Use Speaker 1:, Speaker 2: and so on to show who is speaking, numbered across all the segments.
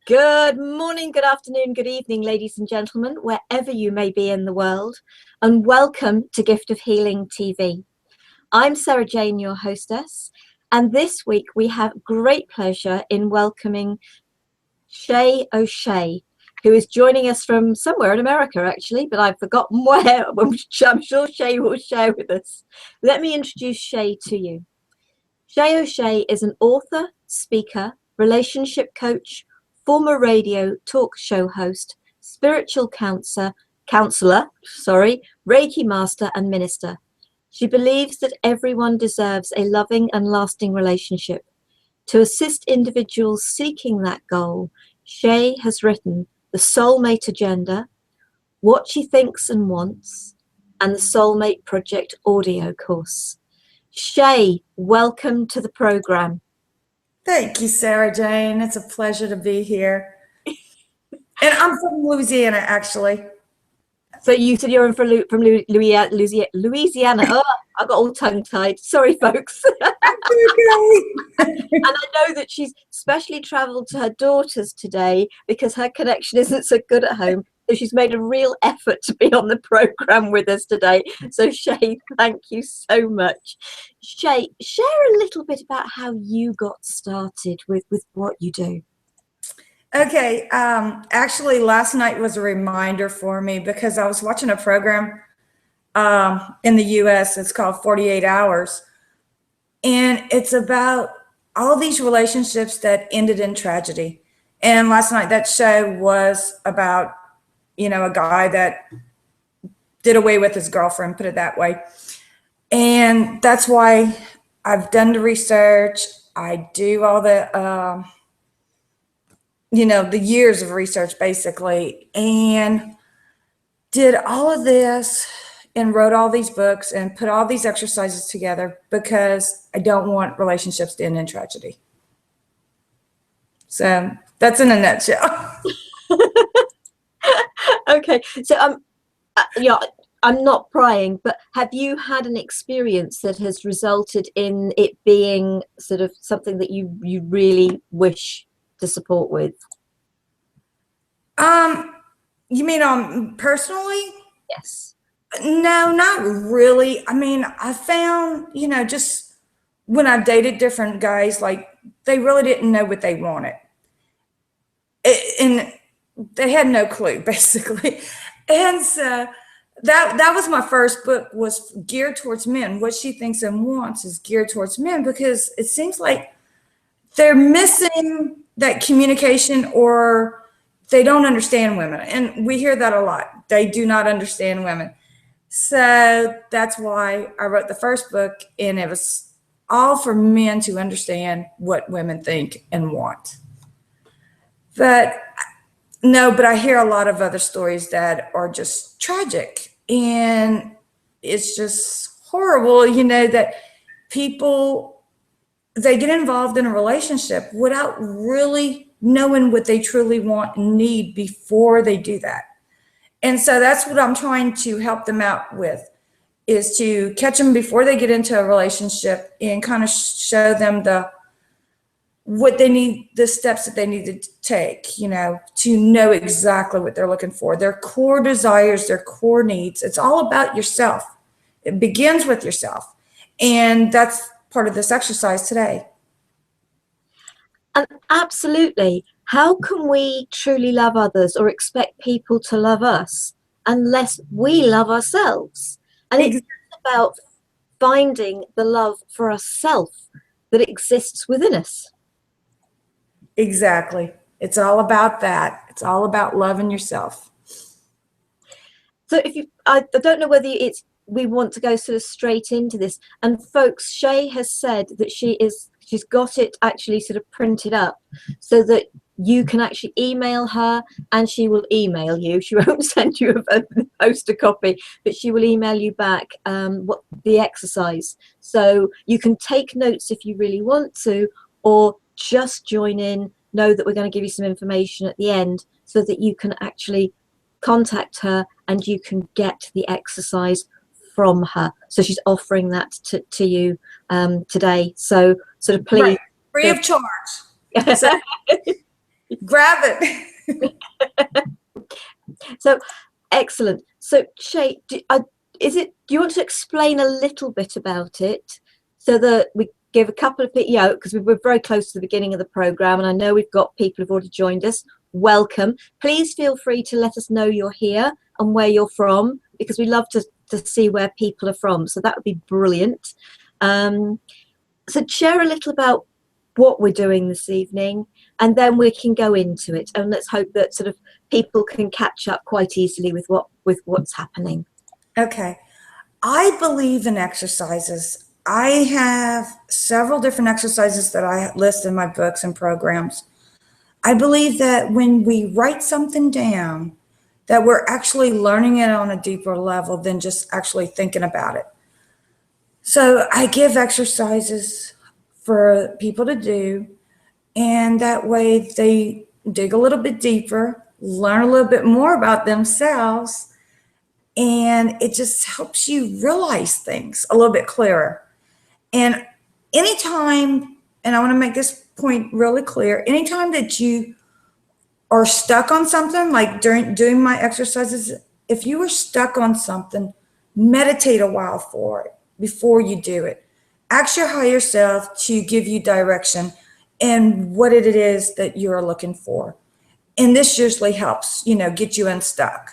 Speaker 1: Good morning, good afternoon, good evening, ladies and gentlemen, wherever you may be in the world, and welcome to Gift of Healing TV. I'm Sarah Jane, your hostess, and this week we have great pleasure in welcoming Shey, who is joining us from somewhere in America, actually, but I've forgotten where. I'm sure Shey will share with us. Let me introduce Shey to you. Shey is an author, speaker, relationship coach, former radio talk show host, spiritual counselor, Reiki master and minister. She believes that everyone deserves a loving and lasting relationship. To assist individuals seeking that goal, Shey has written The Soulmate Agenda, What She Thinks and Wants, and the Soulmate Project audio course. Shey, welcome to the program.
Speaker 2: Thank you, Sarah Jane. It's a pleasure to be here. And I'm from Louisiana, actually.
Speaker 1: So you said you're from Louisiana. Oh, I got all tongue-tied. Sorry, folks. And I know that she's specially travelled to her daughter's today because her connection isn't so good at home. So she's made a real effort to be on the program with us today. So Shey, thank you so much. Shey, share a little bit about how you got started with what you do.
Speaker 2: Okay. Actually, last night was a reminder for me because I was watching a program in the US. It's called 48 Hours. And it's about all these relationships that ended in tragedy. And last night that show was about, a guy that did away with his girlfriend, put it that way. And that's why I've done the research. I do all the, the years of research basically, and did all of this and wrote all these books and put all these exercises together because I don't want relationships to end in tragedy. So that's in a nutshell.
Speaker 1: Okay, so I'm not prying, but have you had an experience that has resulted in it being sort of something that you really wish to support with?
Speaker 2: You mean personally?
Speaker 1: Yes.
Speaker 2: No, not really. I mean, I found, just when I've dated different guys, like they really didn't know what they wanted. And they had no clue, basically. And so that was my first book, was geared towards men. What She Thinks and Wants is geared towards men because it seems like they're missing that communication, or they don't understand women. And we hear that a lot. They do not understand women. So that's why I wrote the first book, and it was all for men to understand what women think and want. But I hear a lot of other stories that are just tragic, and it's just horrible, that people, they get involved in a relationship without really knowing what they truly want and need before they do that. And so that's what I'm trying to help them out with, is to catch them before they get into a relationship and kind of show them what they need, the steps that they need to take, to know exactly what they're looking for, their core desires, their core needs. It's all about yourself. It begins with yourself. And that's part of this exercise today.
Speaker 1: And absolutely. How can we truly love others or expect people to love us unless we love ourselves? And it's about finding the love for ourselves that exists within us.
Speaker 2: Exactly. It's all about that. It's all about loving yourself.
Speaker 1: So I don't know whether we want to go sort of straight into this. And folks, Shey has said that she's got it actually sort of printed up so that you can actually email her, and she will email you. She won't send you a poster copy, but she will email you back what the exercise. So you can take notes if you really want to, or just join in, know that we're going to give you some information at the end so that you can actually contact her and you can get the exercise from her. So she's offering that to you today. So sort of please.
Speaker 2: Right. Free of charge. So. Grab it.
Speaker 1: So excellent. So Shey, do you want to explain a little bit about it so that we give a couple of because we're very close to the beginning of the program, and I know we've got people who've already joined us. Welcome. Please feel free to let us know you're here and where you're from, because we love to see where people are from. So that would be brilliant. So share a little about what we're doing this evening, and then we can go into it, and let's hope that sort of people can catch up quite easily with what's happening.
Speaker 2: Okay. I believe in exercises. I have several different exercises that I list in my books and programs. I believe that when we write something down, that we're actually learning it on a deeper level than just actually thinking about it. So I give exercises for people to do, and that way they dig a little bit deeper, learn a little bit more about themselves, and it just helps you realize things a little bit clearer. And anytime, and I want to make this point really clear, anytime that you are stuck on something, like during doing my exercises, if you are stuck on something, meditate a while for it before you do it. Ask your higher self to give you direction and what it is that you're looking for. And this usually helps, get you unstuck.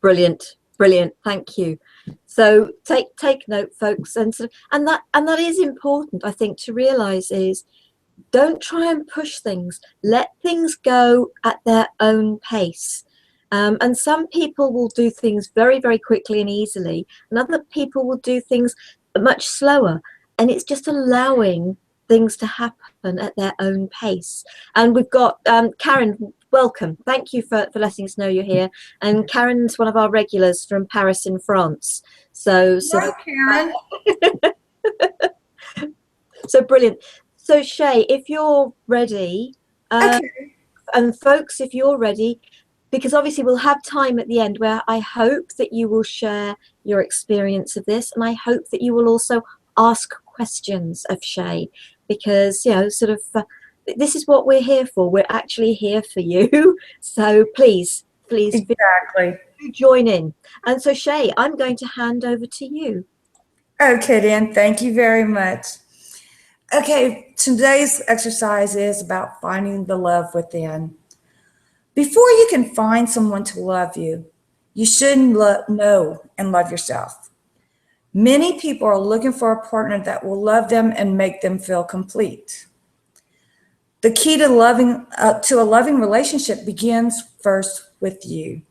Speaker 1: Brilliant. Thank you. So take note, folks, and that is important, I think, to realize is don't try and push things. Let things go at their own pace. And some people will do things very, very quickly and easily, and other people will do things much slower. And it's just allowing things to happen at their own pace. And we've got Karen. Welcome. Thank you for letting us know you're here. And Karen's one of our regulars from Paris in France. So
Speaker 2: Karen.
Speaker 1: So brilliant. So Shey, if you're ready,
Speaker 2: Okay.
Speaker 1: And folks, if you're ready, because obviously we'll have time at the end where I hope that you will share your experience of this, and I hope that you will also ask questions of Shey, because this is what we're here for. We're actually here for you. So please
Speaker 2: Exactly.
Speaker 1: join in. And so Shey, I'm going to hand over to you.
Speaker 2: Okay, Dan, thank you very much. Okay, today's exercise is about finding the love within. Before you can find someone to love you, you should know and love yourself. Many people are looking for a partner that will love them and make them feel complete. The key to a loving relationship begins first with you,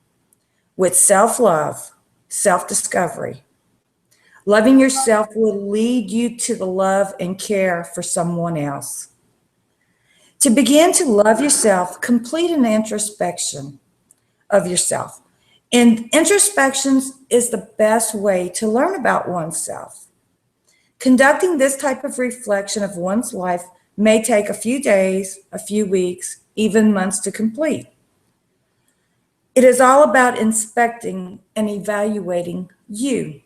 Speaker 2: with self-love, self-discovery. Loving yourself will lead you to the love and care for someone else. To begin to love yourself, complete an introspection of yourself. And introspection is the best way to learn about oneself. Conducting this type of reflection of one's life may take a few days, a few weeks, even months to complete. It is all about inspecting and evaluating you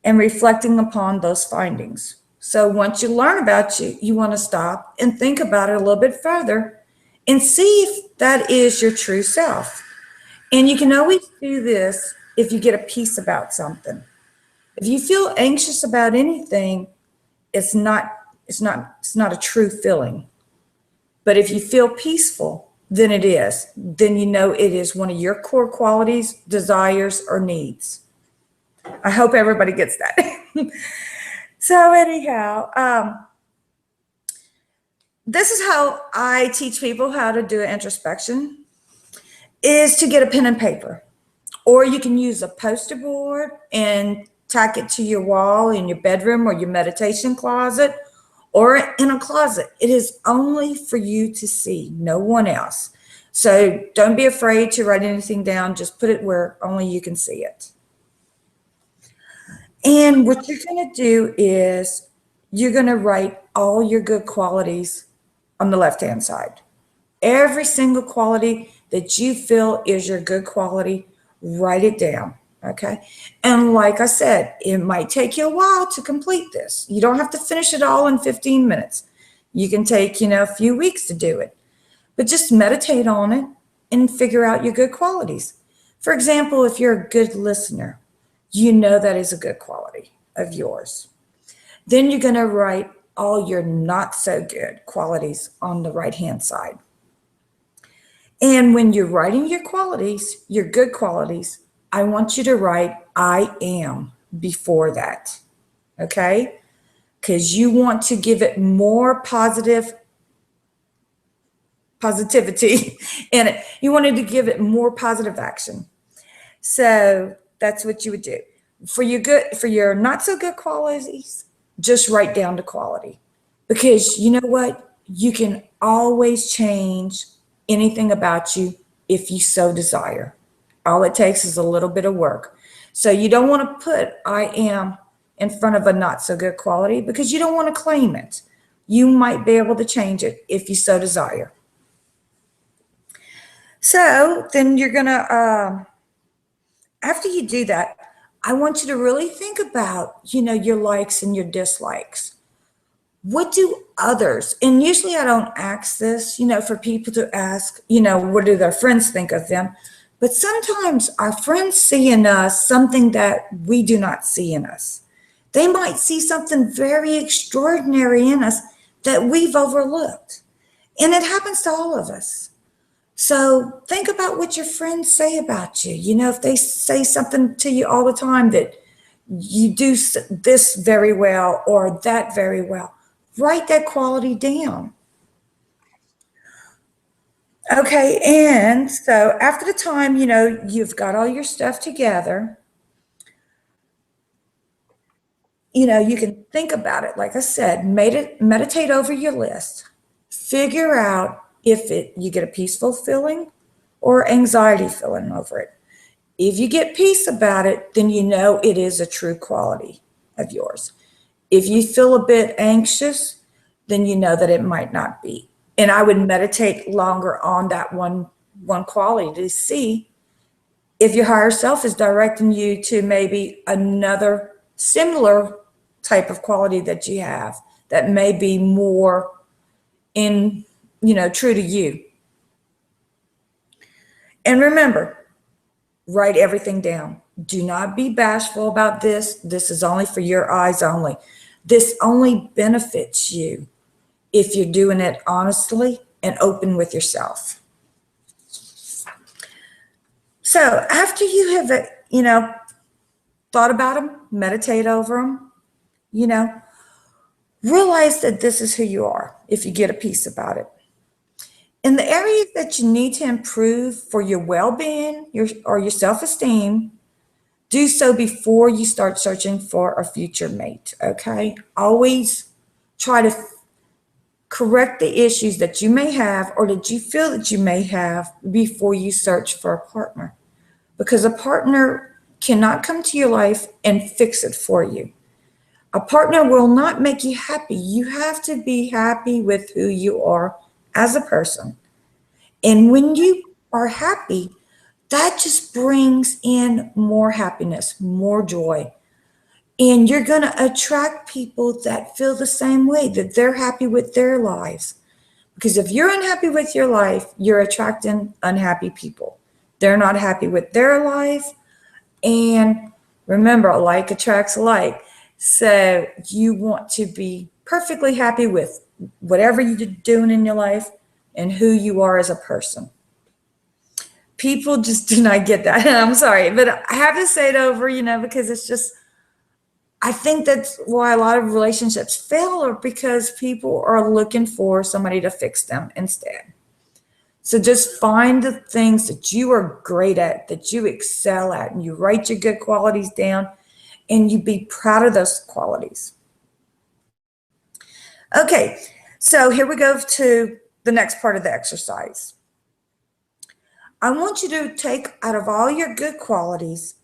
Speaker 2: and reflecting upon those findings. So once you learn about you, you want to stop and think about it a little bit further and see if that is your true self. And you can always do this if you get a peace about something. If you feel anxious about anything, it's not a true feeling. But if you feel peaceful, then it is. Then you know it is one of your core qualities, desires, or needs. I hope everybody gets that. So anyhow, this is how I teach people how to do an introspection, is to get a pen and paper. Or you can use a poster board and tack it to your wall in your bedroom or your meditation closet or in a closet. It is only for you to see, no one else. So don't be afraid to write anything down. Just put it where only you can see it. And what you're going to do is you're going to write all your good qualities on the left-hand side. Every single quality that you feel is your good quality, write it down, okay? And like I said, it might take you a while to complete this. You don't have to finish it all in 15 minutes. You can take, a few weeks to do it, but just meditate on it and figure out your good qualities. For example, if you're a good listener, that is a good quality of yours. Then you're going to write all your not so good qualities on the right hand side. And when you're writing your qualities, your good qualities, I want you to write I am before that. Okay? Because you want to give it more positivity in it. You wanted to give it more positive action. So that's what you would do. For your not so good qualities, just write down the quality. Because you know what? You can always change anything about you if you so desire. All it takes is a little bit of work. So you don't want to put I am in front of a not so good quality because you don't want to claim it. You might be able to change it if you so desire. So then you're going to, after you do that, I want you to really think about, your likes and your dislikes. What do others, and usually I don't ask this, for people to ask, what do their friends think of them? But sometimes our friends see in us something that we do not see in us. They might see something very extraordinary in us that we've overlooked. And it happens to all of us. So think about what your friends say about you. If they say something to you all the time that you do this very well or that very well, write that quality down. Okay, and so after the time, you've got all your stuff together, you can think about it. Like I said, meditate over your list. Figure out if you get a peaceful feeling or anxiety feeling over it. If you get peace about it, then it is a true quality of yours. If you feel a bit anxious, then that it might not be. And I would meditate longer on that one quality to see if your higher self is directing you to maybe another similar type of quality that you have that may be more in, true to you. And remember, write everything down. Do not be bashful about this. This is only for your eyes only. This only benefits you if you're doing it honestly and open with yourself. So after you have, thought about them, meditate over them, realize that this is who you are if you get a piece about it. In the areas that you need to improve for your well-being or your self-esteem, do so before you start searching for a future mate, okay? Always try to correct the issues that you may have or that you feel that you may have before you search for a partner. Because a partner cannot come to your life and fix it for you. A partner will not make you happy. You have to be happy with who you are as a person. And when you are happy, that just brings in more happiness, more joy. And you're going to attract people that feel the same way, that they're happy with their lives. Because if you're unhappy with your life, you're attracting unhappy people. They're not happy with their life. And remember, like attracts like. So you want to be perfectly happy with whatever you're doing in your life and who you are as a person. People just do not get that. I'm sorry, but I have to say it over, because it's just, I think that's why a lot of relationships fail, or because people are looking for somebody to fix them instead. So just find the things that you are great at, that you excel at, and you write your good qualities down, and you be proud of those qualities. Okay, so here we go to the next part of the exercise. I want you to take out of all your good qualities,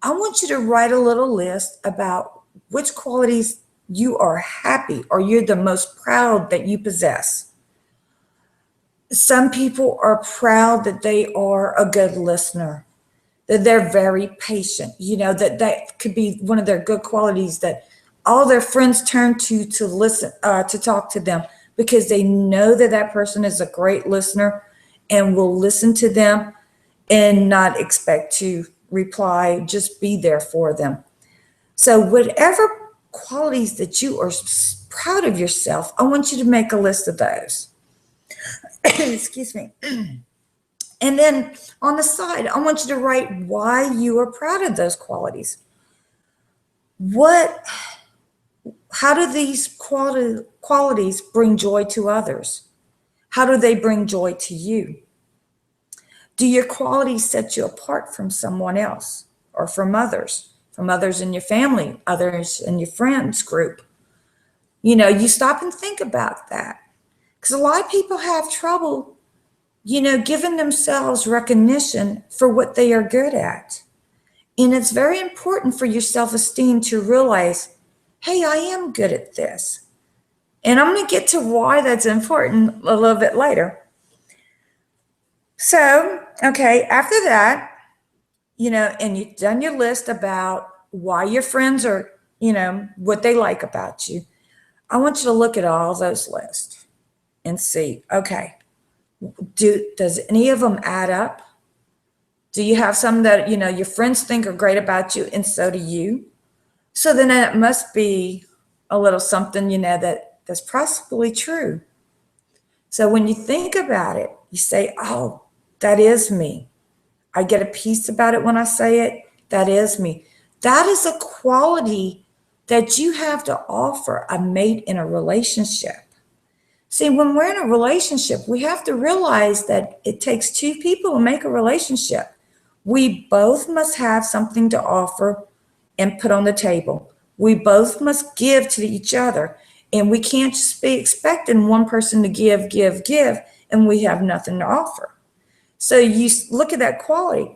Speaker 2: I want you to write a little list about which qualities you are happy or you're the most proud that you possess. Some people are proud that they are a good listener, that they're very patient, that could be one of their good qualities, that all their friends turn to listen, to talk to them because they know that that person is a great listener and will listen to them and not expect to reply, just be there for them. So whatever qualities that you are proud of yourself, I want you to make a list of those. Excuse me. And then on the side, I want you to write why you are proud of those qualities. How do these qualities bring joy to others? How do they bring joy to you? Do your qualities set you apart from someone else or from others in your family, others in your friends group? You stop and think about that, because a lot of people have trouble, giving themselves recognition for what they are good at. And it's very important for your self-esteem to realize, hey, I am good at this. And I'm going to get to why that's important a little bit later. So, okay, after that, and you've done your list about why your friends are, what they like about you, I want you to look at all those lists and see, okay, does any of them add up? Do you have some that, your friends think are great about you and so do you? So then it must be a little something, that's possibly true. So when you think about it, you say, oh, that is me. I get a peace about it when I say it. That is me. That is a quality that you have to offer a mate in a relationship. See, when we're in a relationship, we have to realize that it takes two people to make a relationship. We both must have something to offer and put on the table. We both must give to each other. And we can't just be expecting one person to give, and we have nothing to offer. So you look at that quality.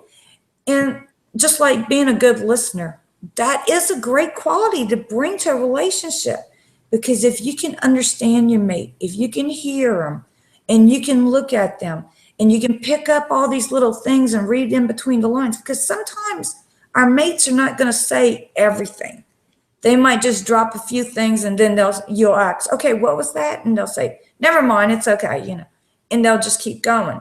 Speaker 2: And just like being a good listener, that is a great quality to bring to a relationship. Because if you can understand your mate, if you can hear them, and you can look at them, and you can pick up all these little things and read in between the lines, because sometimes our mates are not going to say everything. They might just drop a few things, and then you'll ask, okay, what was that? And they'll say, never mind, it's okay, and they'll just keep going.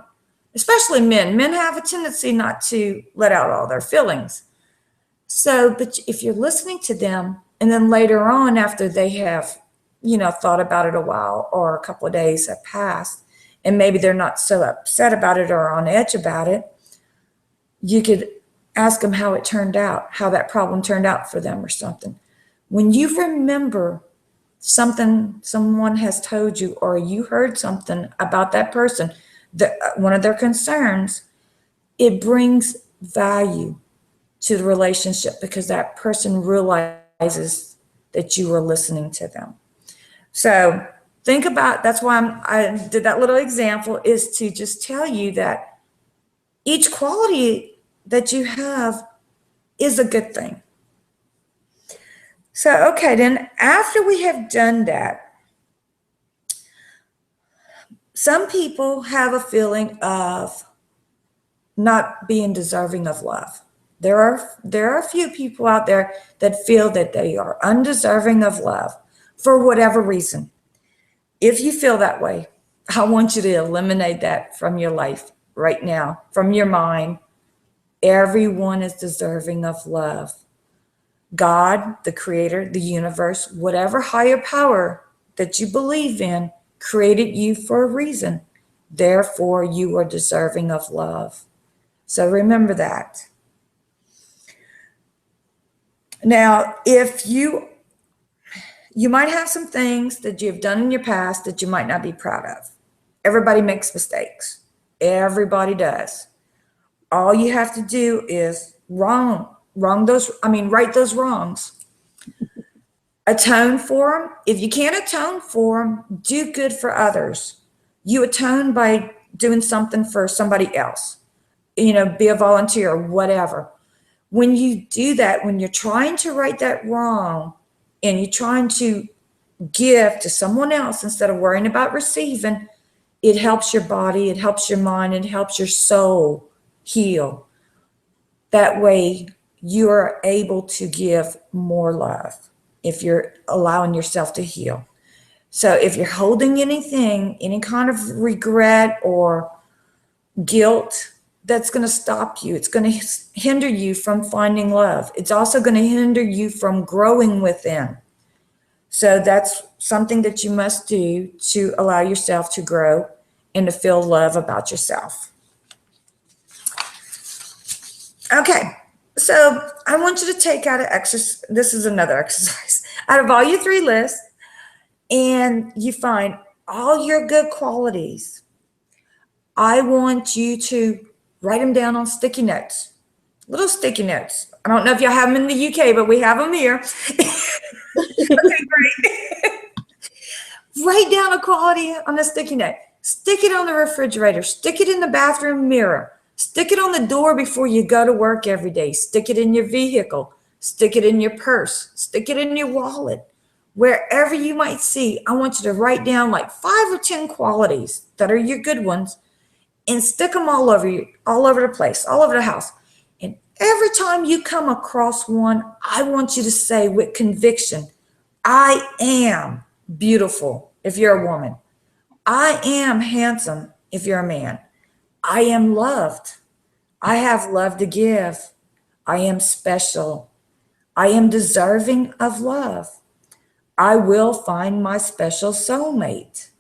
Speaker 2: Especially men. Men have a tendency not to let out all their feelings. So, but if you're listening to them, and then later on, after they have, thought about it a while, or a couple of days have passed, and maybe they're not so upset about it or on edge about it, you could ask them how it turned out, how that problem turned out for them or something. When you remember something someone has told you, or you heard something about that person, one of their concerns, it brings value to the relationship, because that person realizes that you were listening to them. So think about, that's why I did that little example, is to just tell you that each quality that you have is a good thing. So, okay, then after we have done that, some people have a feeling of not being deserving of love. There are a few people out there that feel that they are undeserving of love for whatever reason. If you feel that way, I want you to eliminate that from your life right now, from your mind. Everyone is deserving of love. God, the creator, the universe, whatever higher power that you believe in, created you for a reason. Therefore, you are deserving of love. So remember that. Now, if you might have some things that you've done in your past that you might not be proud of. Everybody makes mistakes. Everybody does. All you have to do is right those wrongs. Atone for them. If you can't atone for them, do good for others. You atone by doing something for somebody else. Be a volunteer or whatever. When you do that, when you're trying to right that wrong and you're trying to give to someone else instead of worrying about receiving, it helps your body, it helps your mind, it helps your soul heal. That way you are able to give more love if you're allowing yourself to heal. So if you're holding anything, any kind of regret or guilt, that's going to stop you. It's going to hinder you from finding love. It's also going to hinder you from growing within. So that's something that you must do to allow yourself to grow and to feel love about yourself. Okay, so I want you to take out an exercise. This is another exercise. Out of all your 3 lists, and you find all your good qualities, I want you to write them down on sticky notes, little sticky notes. I don't know if y'all have them in the UK, but we have them here. Okay, great. Write down a quality on a sticky note. Stick it on the refrigerator. Stick it in the bathroom mirror. Stick it on the door before you go to work every day. Stick it in your vehicle. Stick it in your purse. Stick it in your wallet. Wherever you might see, I want you to write down like 5 or 10 qualities that are your good ones and stick them all over you, all over the place, all over the house. And every time you come across one, I want you to say with conviction, I am beautiful if you're a woman. I am handsome if you're a man. I am loved. I have love to give. I am special. I am deserving of love. I will find my special soulmate.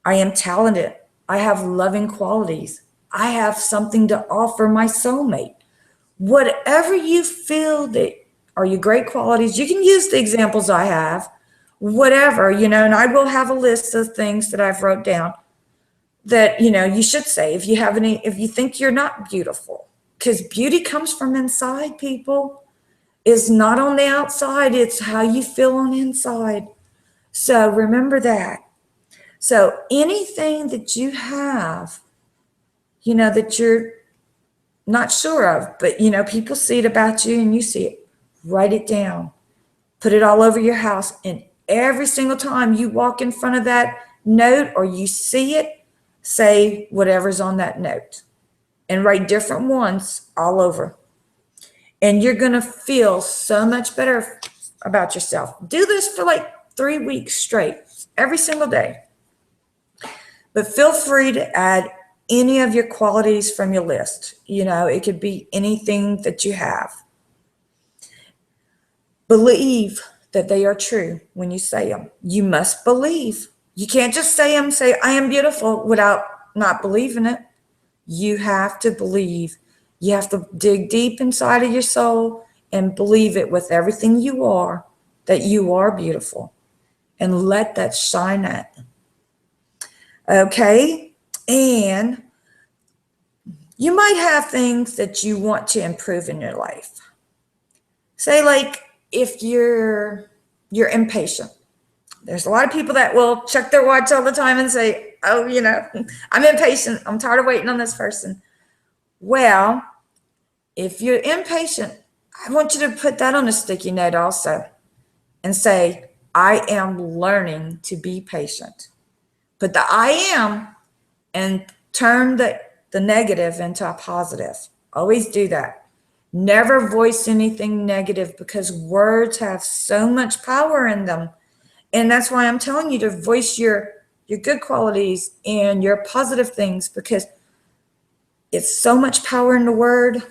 Speaker 2: I am talented. I have loving qualities. I have something to offer my soulmate. Whatever you feel that are your great qualities, you can use the examples I have, whatever, and I will have a list of things that I've wrote down that, you should say if you think you're not beautiful, because beauty comes from inside, people. It's not on the outside. It's how you feel on the inside. So remember that. So anything that you have, that you're not sure of, but, people see it about you and you see it, write it down, put it all over your house. And every single time you walk in front of that note or you see it, say whatever's on that note and write different ones all over. And you're going to feel so much better about yourself. Do this for like 3 weeks straight, every single day. But feel free to add any of your qualities from your list. It could be anything that you have. Believe that they are true when you say them. You must believe. You can't just say them, say, I am beautiful without not believing it. You have to believe. You have to dig deep inside of your soul and believe it with everything you are, that you are beautiful, and let that shine at. Okay? And you might have things that you want to improve in your life. Say like if you're impatient. There's a lot of people that will check their watch all the time and say, oh, I'm impatient. I'm tired of waiting on this person. Well, if you're impatient, I want you to put that on a sticky note also and say, I am learning to be patient. Put the I am and turn the negative into a positive. Always do that. Never voice anything negative because words have so much power in them. And that's why I'm telling you to voice your good qualities and your positive things, because it's so much power in the word,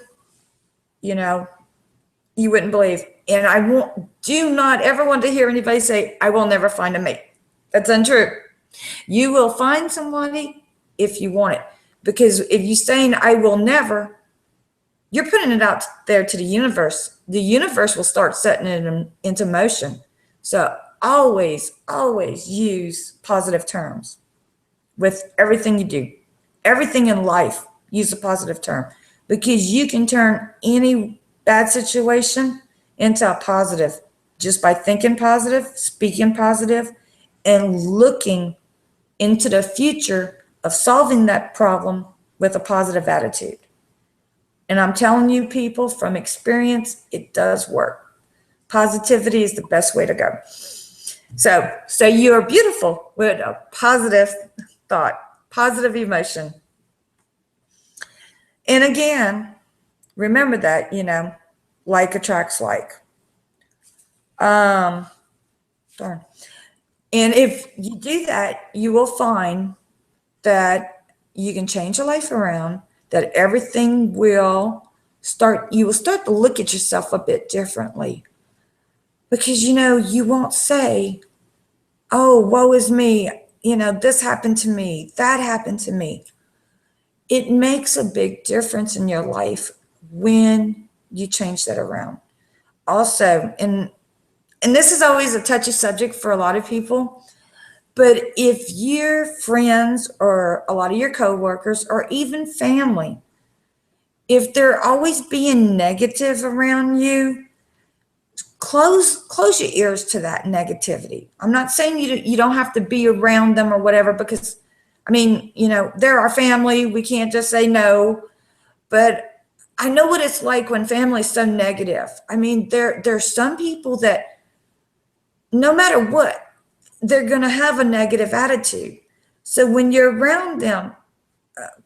Speaker 2: you wouldn't believe. And do not ever want to hear anybody say, I will never find a mate. That's untrue. You will find somebody if you want it. Because if you're saying, I will never, you're putting it out there to the universe. The universe will start setting it into motion. So always, always use positive terms with everything you do. Everything in life, use a positive term, because you can turn any bad situation into a positive just by thinking positive, speaking positive, and looking into the future of solving that problem with a positive attitude. And I'm telling you, people, from experience, it does work. Positivity is the best way to go. So you are beautiful with a positive thought, positive emotion. And again, remember that, like attracts like. Darn. And if you do that, you will find that you can change your life around, that everything will start, you will start to look at yourself a bit differently. Because, you won't say, oh, woe is me, this happened to me, that happened to me. It makes a big difference in your life when you change that around. Also, and this is always a touchy subject for a lot of people, but if your friends or a lot of your coworkers or even family, if they're always being negative around you, close your ears to that negativity. I'm not saying you don't have to be around them or whatever, because I mean, they're our family. We can't just say no. But I know what it's like when family is so negative. I mean, there's some people that no matter what, they're going to have a negative attitude. So when you're around them,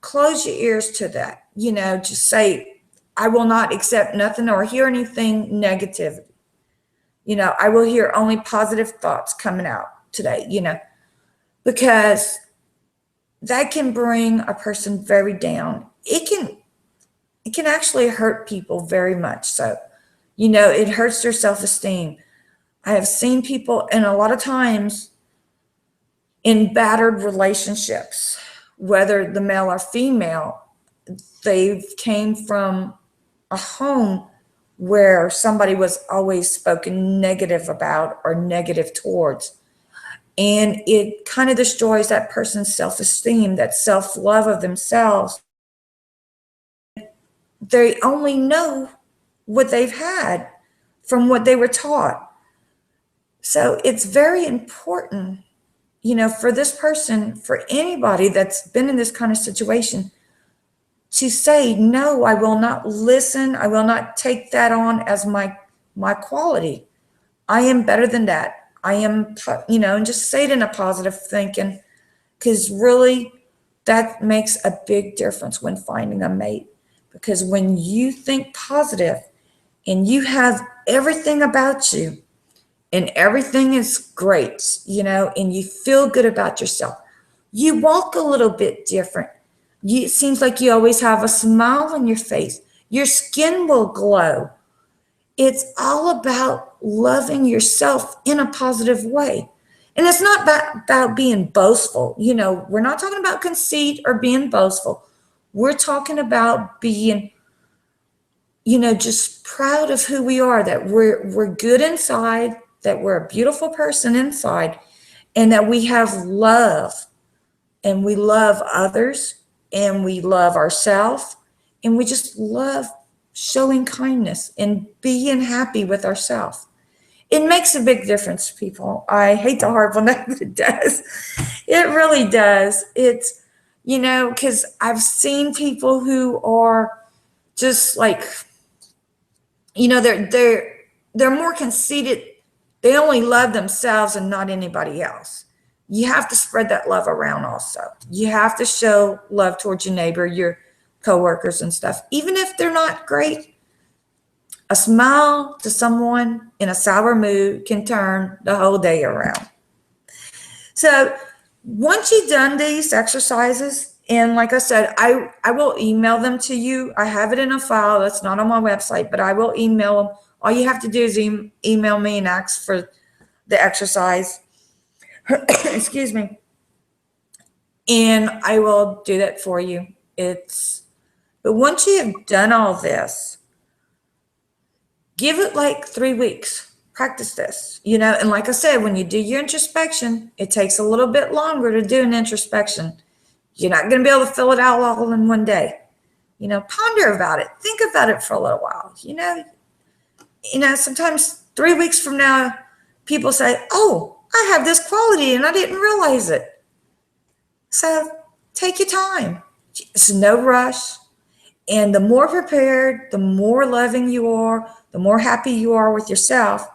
Speaker 2: close your ears to that. Just say, I will not accept nothing or hear anything negative. I will hear only positive thoughts coming out today, because that can bring a person very down. It can actually hurt people very much. So, it hurts their self-esteem. I have seen people, and a lot of times in battered relationships, whether the male or female, they came from a home where somebody was always spoken negative about or negative towards. And it kind of destroys that person's self-esteem, that self-love of themselves. They only know what they've had from what they were taught. So it's very important, for this person, for anybody that's been in this kind of situation, to say, no, I will not listen. I will not take that on as my quality. I am better than that. I am, and just say it in a positive thinking, because really that makes a big difference when finding a mate. Because when you think positive and you have everything about you and everything is great, and you feel good about yourself, you walk a little bit different. It seems like you always have a smile on your face. Your skin will glow. It's all about loving yourself in a positive way. And it's not about being boastful. We're not talking about conceit or being boastful. We're talking about being, just proud of who we are, that we're good inside, that we're a beautiful person inside, and that we have love, and we love others, and we love ourselves, and we just love showing kindness and being happy with ourselves. It makes a big difference, people. I hate to harp on that, but it does. It really does. It's, because I've seen people who are just like, they're more conceited. They only love themselves and not anybody else. You have to spread that love around also. You have to show love towards your neighbor, your coworkers and stuff, even if they're not great. A smile to someone in a sour mood can turn the whole day around. So once you've done these exercises, and like I said, I will email them to you. I have it in a file that's not on my website, but I will email them. All you have to do is email me and ask for the exercise. Excuse me. And I will do that for you. But once you have done all this, give it like 3 weeks. Practice this, and like I said, when you do your introspection, it takes a little bit longer to do an introspection. You're not going to be able to fill it out all in one day. Ponder about it. Think about it for a little while. Sometimes 3 weeks from now, people say, oh, I have this quality and I didn't realize it. So take your time. It's no rush. And the more prepared, the more loving you are, the more happy you are with yourself,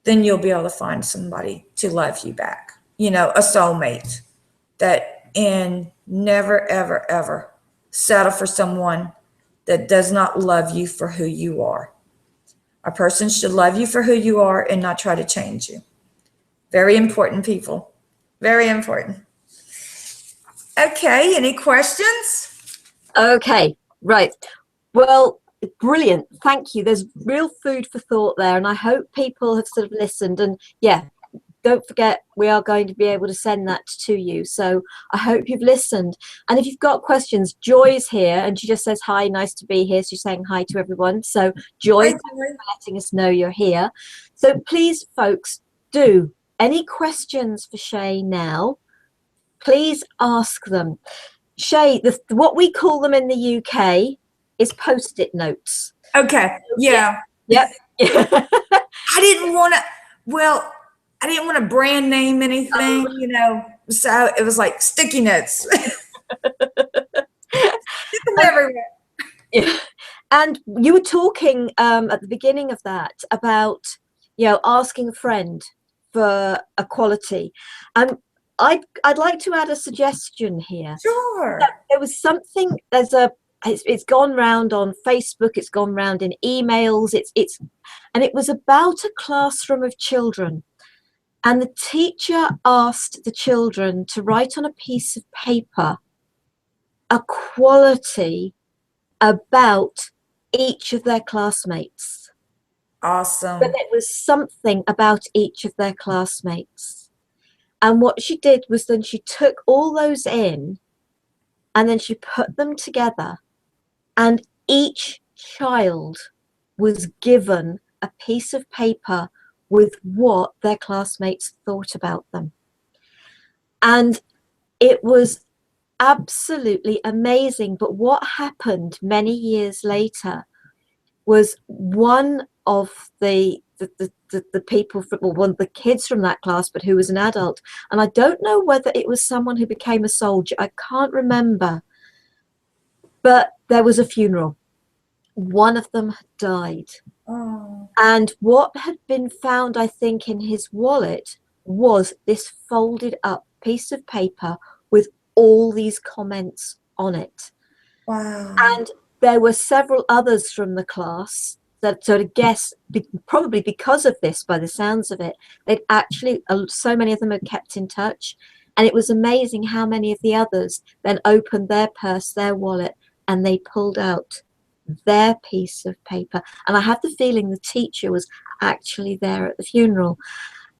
Speaker 2: then you'll be able to find somebody to love you back, a soulmate and never, ever, ever settle for someone that does not love you for who you are. A person should love you for who you are and not try to change you. Very important people. Very important. Okay, any questions?
Speaker 1: Okay, right. Well, brilliant. Thank you. There's real food for thought there, and I hope people have sort of listened. And yeah, don't forget, we are going to be able to send that to you. So I hope you've listened. And if you've got questions, Joy's here, and she just says, hi, nice to be here. She's saying hi to everyone. So Joy,
Speaker 2: Hi,
Speaker 1: thanks for letting us know you're here. So please, folks, do any questions for Shey now, please ask them. Shey, what we call them in the UK is post-it notes.
Speaker 2: Okay, yeah.
Speaker 1: Yep.
Speaker 2: I didn't want to, well, I didn't want to brand name anything, you know, so it was like sticky notes. Stick them everywhere.
Speaker 1: Yeah. And you were talking at the beginning of that about, you know, asking a friend for a quality. I'd like to add a suggestion here.
Speaker 2: Sure.
Speaker 1: There was something, it's gone round on Facebook, it's gone round in emails, and it was about a classroom of children. And the teacher asked the children to write on a piece of paper a quality about each of their classmates.
Speaker 2: Awesome.
Speaker 1: But it was something about each of their classmates. And what she did was then she took all those in and then she put them together, and each child was given a piece of paper with what their classmates thought about them. And it was absolutely amazing. But what happened many years later was one of the people from, well, one of the kids from that class, but who was an adult, and I don't know whether it was someone who became a soldier, I can't remember, but there was a funeral. One of them had died.
Speaker 2: Oh.
Speaker 1: And what had been found, I think, in his wallet was this folded up piece of paper with all these comments on it.
Speaker 2: Wow.
Speaker 1: And there were several others from the class that sort of guess, probably because of this, by the sounds of it, they'd actually, so many of them had kept in touch. And it was amazing how many of the others then opened their purse, their wallet, and they pulled out their piece of paper. And I have the feeling the teacher was actually there at the funeral.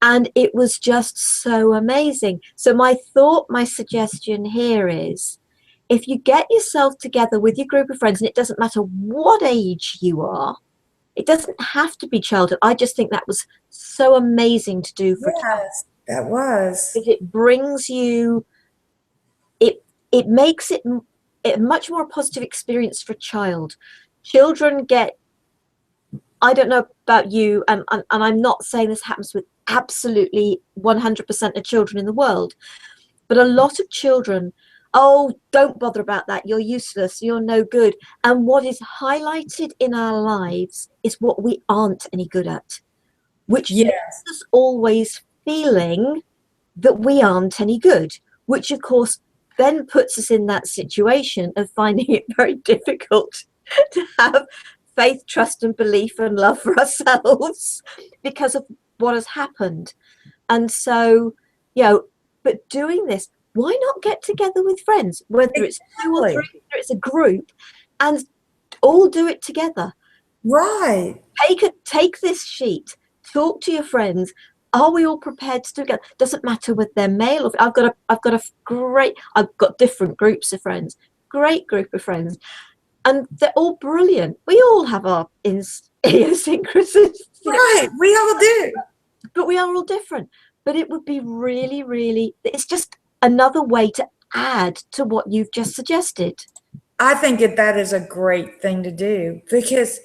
Speaker 1: And it was just so amazing. So my suggestion here is, if you get yourself together with your group of friends, and it doesn't matter what age you are, it doesn't have to be childhood. I just think that was so amazing to do for
Speaker 2: yes, that was.
Speaker 1: It brings you, it makes it a much more positive experience for a child. Children get, I don't know about you, and I'm not saying this happens with absolutely 100% of children in the world, but a lot of children, oh, don't bother about that, you're useless, you're no good. And what is highlighted in our lives is what we aren't any good at, which leaves us always feeling that we aren't any good, which of course then puts us in that situation of finding it very difficult to have faith, trust and belief and love for ourselves because of what has happened. And so, you know, but doing this, why not get together with friends, whether it's 2 or 3, whether it's a group, and all do it together.
Speaker 2: Right.
Speaker 1: Take this sheet, talk to your friends. Are we all prepared to do it? Doesn't matter whether they're male or I've got different groups of friends, great group of friends, and they're all brilliant. We all have our idiosyncrasies.
Speaker 2: Right, we all do.
Speaker 1: But we are all different. But it would be really, really, it's just another way to add to what you've just suggested.
Speaker 2: I think that is a great thing to do because,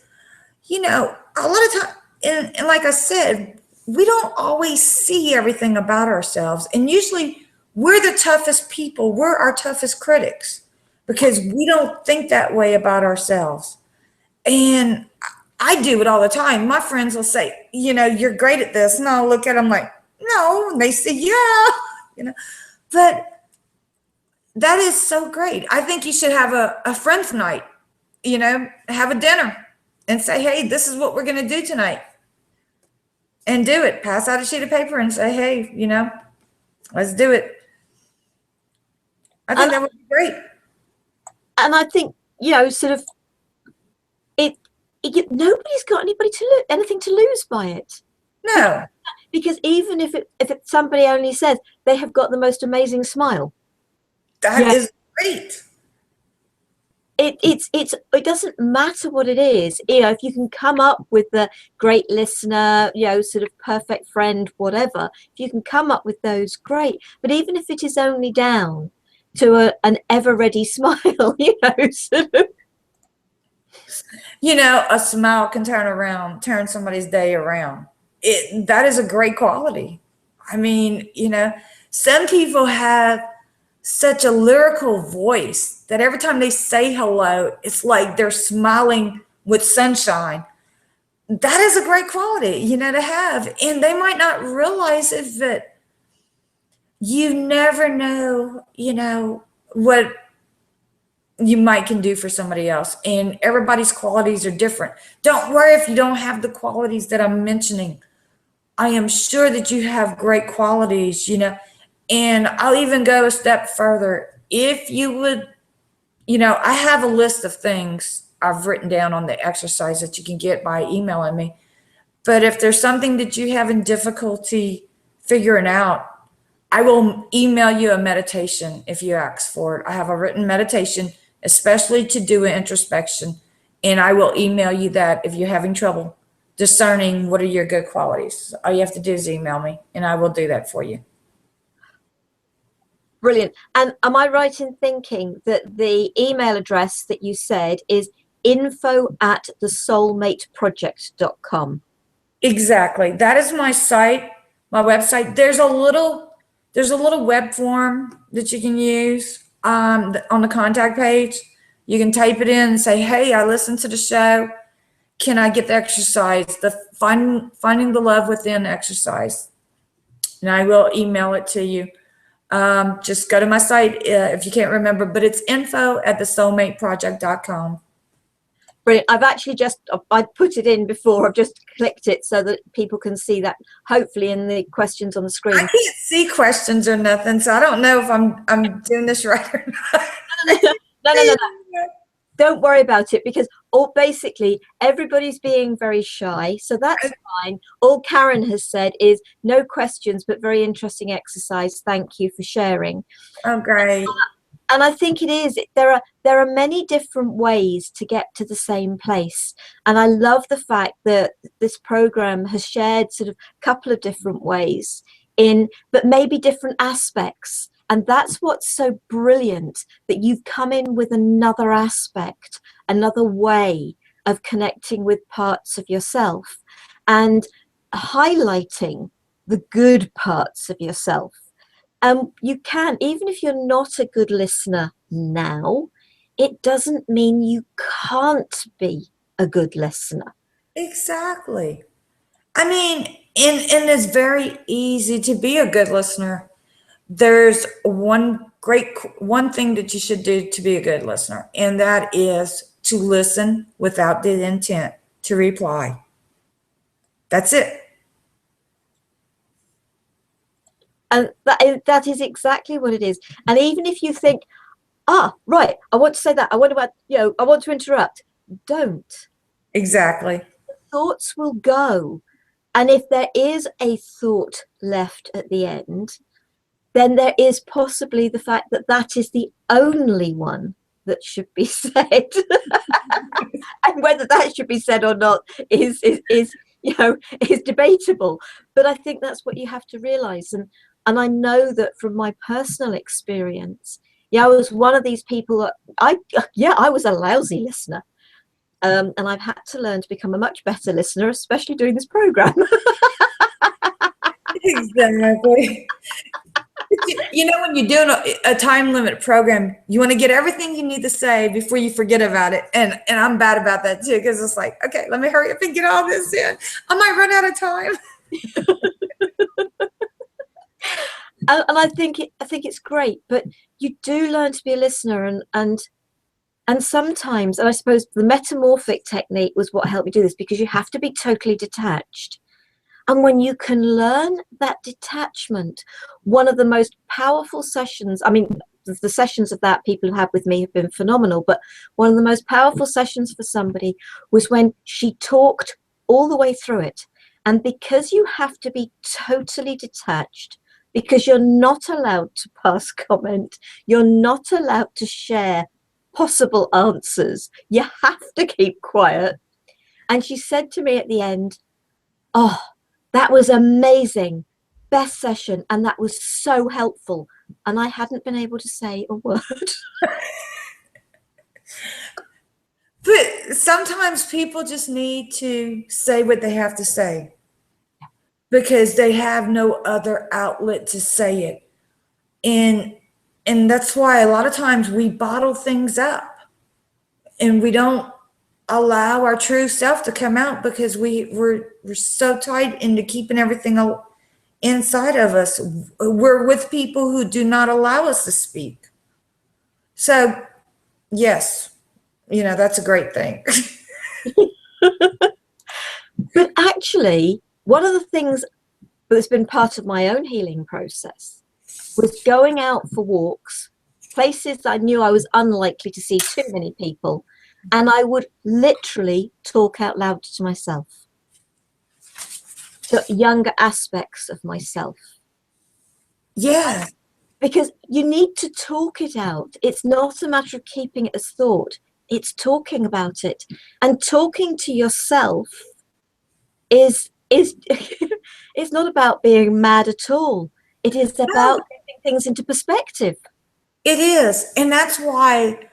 Speaker 2: you know, a lot of time, and like I said, we don't always see everything about ourselves. And usually we're the toughest people. We're our toughest critics because we don't think that way about ourselves. And I do it all the time. My friends will say, you know, you're great at this. And I'll look at them like, no. And they say, yeah, you know, but that is so great. I think you should have a friend's night, you know, have a dinner and say, hey, this is what we're going to do tonight. and do it. Pass out a sheet of paper and say, hey, let's do it. I think
Speaker 1: And,
Speaker 2: that would be great.
Speaker 1: and I think, sort of nobody's got anything to lose by it.
Speaker 2: No.
Speaker 1: Because even if somebody only says they have got the most amazing smile,
Speaker 2: That is great.
Speaker 1: It doesn't matter what it is. If you can come up with the great listener, sort of perfect friend, whatever, if you can come up with those, great. But even if it is only down to an ever ready smile, sort of.
Speaker 2: A smile can turn somebody's day around. That is a great quality. I mean, some people have such a lyrical voice that every time they say hello, it's like they're smiling with sunshine. That is a great quality, to have. And they might not realize it, but you never know, what you might can do for somebody else. And everybody's qualities are different. Don't worry if you don't have the qualities that I'm mentioning. I am sure that you have great qualities, and I'll even go a step further. If you would, I have a list of things I've written down on the exercise that you can get by emailing me. But if there's something that you have in difficulty figuring out, I will email you a meditation if you ask for it. I have a written meditation, especially to do an introspection, and I will email you that if you're having trouble discerning what are your good qualities. All you have to do is email me, and I will do that for you.
Speaker 1: Brilliant. And am I right in thinking that the email address that you said is info@thesoulmateproject.com?
Speaker 2: Exactly. That is my site, my website. There's a little web form that you can use on the contact page. You can type it in and say, hey, I listened to the show. Can I get the exercise, the finding the love within exercise? And I will email it to you. Just go to my site if you can't remember, but it's info@thesoulmateproject.com.
Speaker 1: Brilliant. I've actually I put it in before. I've just clicked it so that people can see that, hopefully, in the questions on the screen.
Speaker 2: I can't see questions or nothing, so I don't know if I'm doing this right or not.
Speaker 1: No. Don't worry about it, because basically everybody's being very shy, so that's fine. All Karen has said is no questions, but very interesting exercise. Thank you for sharing.
Speaker 2: Oh, great.
Speaker 1: And I think it is. There are many different ways to get to the same place, and I love the fact that this program has shared sort of a couple of different ways but maybe different aspects. And that's what's so brilliant, that you've come in with another aspect, another way of connecting with parts of yourself and highlighting the good parts of yourself. You can, even if you're not a good listener now, it doesn't mean you can't be a good listener.
Speaker 2: Exactly. I mean, and it's very easy to be a good listener. There's one thing that you should do to be a good listener, and that is to listen without the intent to reply. That's it.
Speaker 1: And that is exactly what it is. And even if you think, right, I want to say that, I want to interrupt, don't.
Speaker 2: Exactly.
Speaker 1: The thoughts will go. And if there is a thought left at the end, then there is possibly the fact that is the only one that should be said. And whether that should be said or not is debatable. But I think that's what you have to realize. And I know that from my personal experience, I was one of these people that I was a lousy listener. And I've had to learn to become a much better listener, especially doing this program.
Speaker 2: Exactly. When you're doing a time limit program, you want to get everything you need to say before you forget about it. And I'm bad about that too, because it's like, okay, let me hurry up and get all this in. I might run out of time.
Speaker 1: And I think it's great, but you do learn to be a listener, and sometimes, and I suppose the metamorphic technique was what helped me do this, because you have to be totally detached. And when you can learn that detachment, one of the most powerful sessions, I mean, the sessions of that people have had with me have been phenomenal, but one of the most powerful sessions for somebody was when she talked all the way through it. And because you have to be totally detached, because you're not allowed to pass comment, you're not allowed to share possible answers, you have to keep quiet. And she said to me at the end, "Oh, that was amazing. Best session. And that was so helpful." And I hadn't been able to say a word.
Speaker 2: But sometimes people just need to say what they have to say because they have no other outlet to say it. And that's why a lot of times we bottle things up and we don't allow our true self to come out because we're so tied into keeping everything inside of us. We're with people who do not allow us to speak. So yes, that's a great thing.
Speaker 1: But actually, one of the things that's been part of my own healing process was going out for walks, places I knew I was unlikely to see too many people, and I would literally talk out loud to myself, to younger aspects of myself.
Speaker 2: Yeah.
Speaker 1: Because you need to talk it out. It's not a matter of keeping it as thought, it's talking about it. And talking to yourself is it's not about being mad at all. It is about getting things into perspective.
Speaker 2: It is. And that's why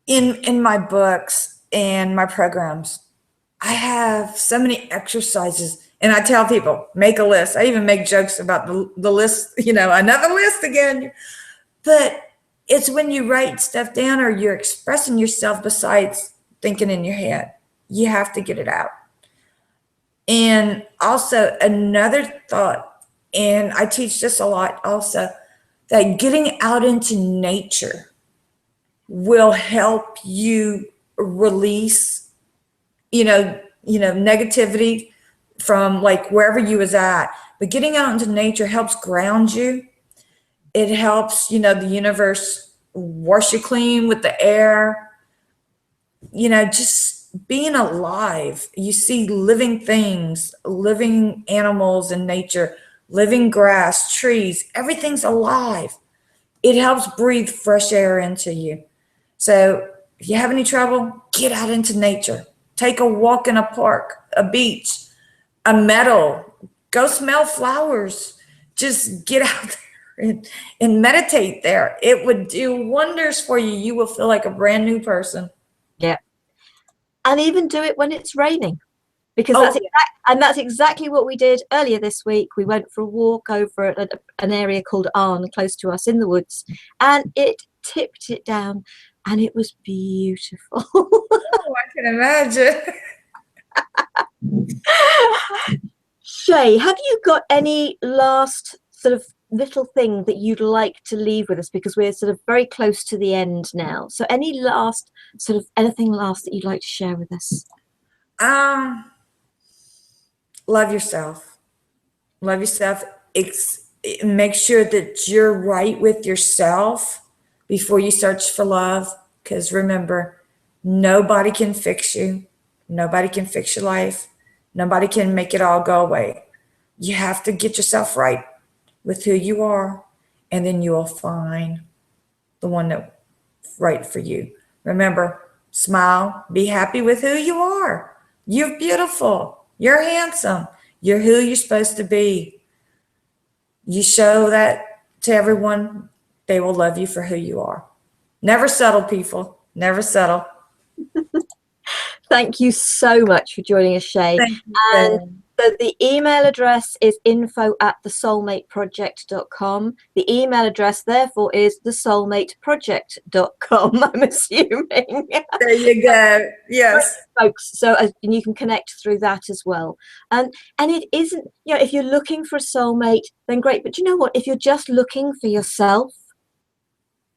Speaker 2: in my books and my programs, I have so many exercises. And I tell people, make a list. I even make jokes about the list, another list again. But it's when you write stuff down or you're expressing yourself besides thinking in your head. You have to get it out. And also another thought, and I teach this a lot also, that getting out into nature will help you release, negativity from like wherever you was at. But getting out into nature helps ground you. It helps, the universe wash you clean with the air. Just being alive. You see living things, living animals in nature, living grass, trees, everything's alive. It helps breathe fresh air into you. So if you have any trouble, get out into nature. Take a walk in a park, a beach, a meadow. Go smell flowers. Just get out there and meditate there. It would do wonders for you. You will feel like a brand new person.
Speaker 1: Yeah. And even do it when it's raining, because that's exactly what we did earlier this week. We went for a walk over at an area called Arn, close to us in the woods, and it tipped it down, and it was beautiful.
Speaker 2: Oh, I can imagine.
Speaker 1: Shey, have you got any last sort of little thing that you'd like to leave with us, because we're sort of very close to the end now? So anything last that you'd like to share with us?
Speaker 2: Love yourself. Love yourself. Make sure that you're right with yourself before you search for love. Because remember, nobody can fix you. Nobody can fix your life. Nobody can make it all go away. You have to get yourself right with who you are, and then you will find the one that's right for you. Remember, smile, be happy with who you are. You're beautiful. You're handsome. You're who you're supposed to be. You show that to everyone, they will love you for who you are. Never settle, people. Never settle.
Speaker 1: Thank you so much for joining us, Shey.
Speaker 2: Thank you,
Speaker 1: and so the email address is info@thesoulmateproject.com. The email address, therefore, is thesoulmateproject.com, I'm assuming.
Speaker 2: There you go. Yes.
Speaker 1: Folks, so and you can connect through that as well. And it isn't, if you're looking for a soulmate, then great. But you know what? If you're just looking for yourself,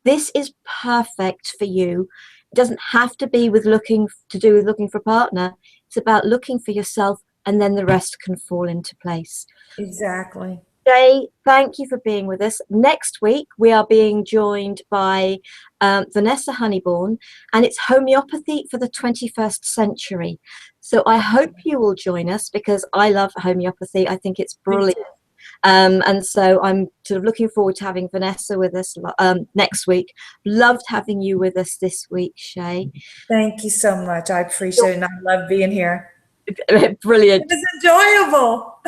Speaker 1: this is perfect for you. It doesn't have to be with looking for a partner. It's about looking for yourself and then the rest can fall into place.
Speaker 2: Exactly.
Speaker 1: Shey, thank you for being with us. Next week, we are being joined by Vanessa Honeyborn, and it's homeopathy for the 21st century. So I hope you will join us, because I love homeopathy. I think it's brilliant. And so I'm sort of looking forward to having Vanessa with us next week. Loved having you with us this week, Shey.
Speaker 2: Thank you so much. I appreciate it, and I love being here.
Speaker 1: Brilliant.
Speaker 2: It was enjoyable.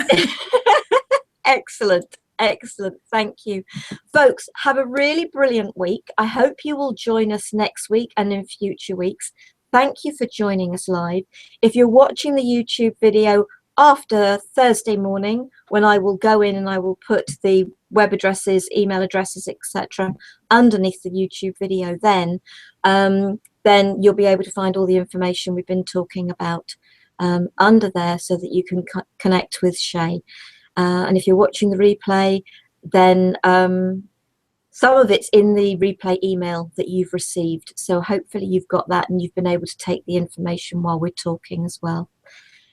Speaker 1: Excellent. Excellent. Thank you. Folks, have a really brilliant week. I hope you will join us next week and in future weeks. Thank you for joining us live. If you're watching the YouTube video after Thursday morning, when I will go in and I will put the web addresses, email addresses, etc., underneath the YouTube video, then you'll be able to find all the information we've been talking about under there, so that you can connect with Shey. And if you're watching the replay, then some of it's in the replay email that you've received. So hopefully you've got that and you've been able to take the information while we're talking as well.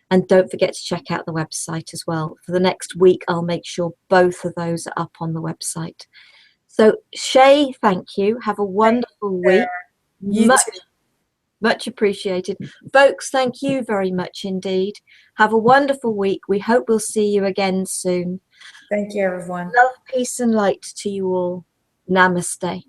Speaker 1: And don't forget to check out the website as well. For the next week, I'll make sure both of those are up on the website. So Shey, thank you. Have a wonderful week. Much appreciated. Folks, thank you very much indeed. Have a wonderful week. We hope we'll see you again soon.
Speaker 2: Thank you, everyone.
Speaker 1: Love, peace, and light to you all. Namaste.